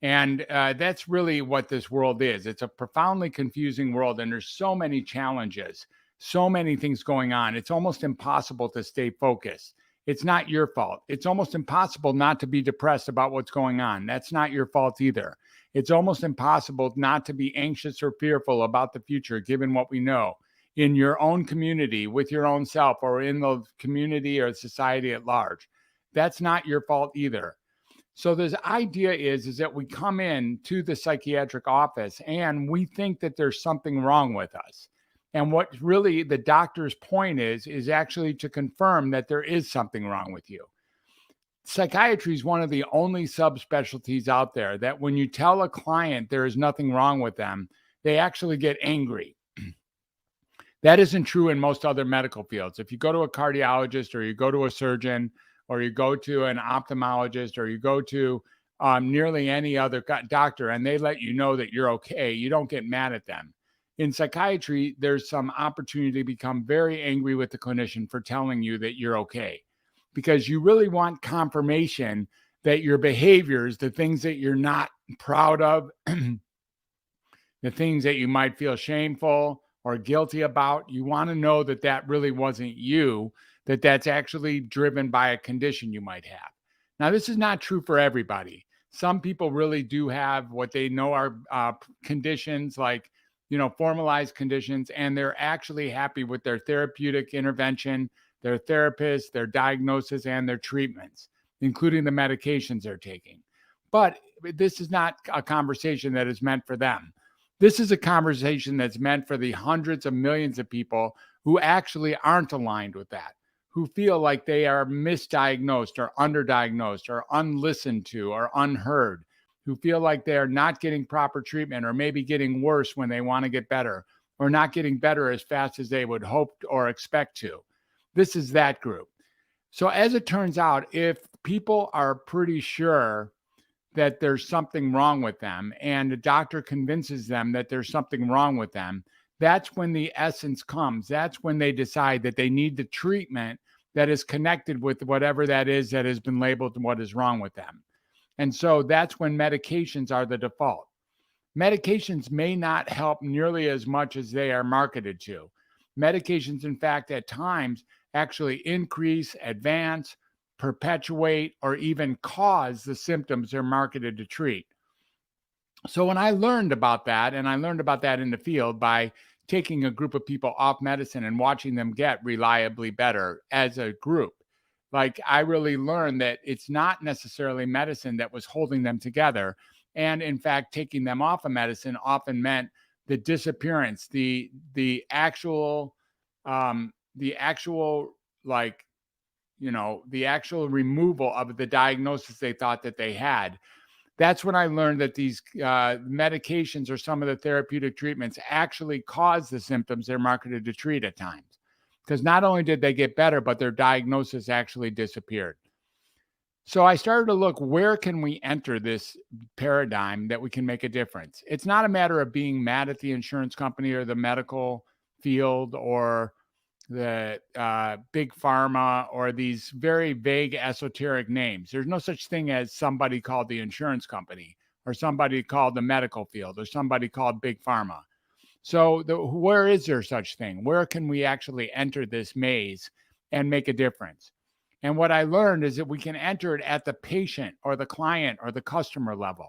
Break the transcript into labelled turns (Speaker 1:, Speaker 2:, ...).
Speaker 1: And that's really what this world is. It's a profoundly confusing world, and there's so many challenges, so many things going on. It's almost impossible to stay focused. It's not your fault. It's almost impossible not to be depressed about what's going on. That's not your fault either. It's almost impossible not to be anxious or fearful about the future, given what we know in your own community, with your own self, or in the community or society at large. That's not your fault either. So this idea is that we come in to the psychiatric office and we think that there's something wrong with us. And what really the doctor's point is actually to confirm that there is something wrong with you. Psychiatry is one of the only subspecialties out there that when you tell a client there is nothing wrong with them, they actually get angry. That isn't true in most other medical fields. If you go to a cardiologist or you go to a surgeon or you go to an ophthalmologist or you go to nearly any other doctor and they let you know that you're okay, you don't get mad at them. In psychiatry, there's some opportunity to become very angry with the clinician for telling you that you're okay, because you really want confirmation that your behaviors, the things that you're not proud of, the things that you might feel shameful or guilty about, you want to know that that really wasn't you, that that's actually driven by a condition you might have. Now, this is not true for everybody. Some people really do have what they know are conditions, like, formalized conditions, and they're actually happy with their therapeutic intervention, their therapist, their diagnosis, and their treatments, including the medications they're taking. But this is not a conversation that is meant for them. This is a conversation that's meant for the hundreds of millions of people who actually aren't aligned with that, who feel like they are misdiagnosed or underdiagnosed or unlistened to or unheard, who feel like they are not getting proper treatment or maybe getting worse when they want to get better, or not getting better as fast as they would hope or expect to. This is that group. So as it turns out, if people are pretty sure that there's something wrong with them and the doctor convinces them that there's something wrong with them, that's when the essence comes. That's when they decide that they need the treatment that is connected with whatever that is that has been labeled and what is wrong with them. And so that's when medications are the default. Medications may not help nearly as much as they are marketed to. Medications, in fact, at times actually increase, advance, perpetuate, or even cause the symptoms they're marketed to treat. So when I learned about that, and I learned about that in the field by taking a group of people off medicine and watching them get reliably better as a group, like, I really learned that it's not necessarily medicine that was holding them together. And in fact, taking them off of medicine often meant the disappearance, the actual like, the actual removal of the diagnosis they thought that they had. That's when I learned that these medications or some of the therapeutic treatments actually cause the symptoms they're marketed to treat at times. Because not only did they get better, but their diagnosis actually disappeared. So I started to look, where can we enter this paradigm that we can make a difference? It's not a matter of being mad at the insurance company or the medical field or the big pharma or these very vague esoteric names. There's no such thing as somebody called the insurance company or somebody called the medical field or somebody called big pharma. So where is there such thing? Where can we actually enter this maze and make a difference? And what I learned is that we can enter it at the patient or the client or the customer level.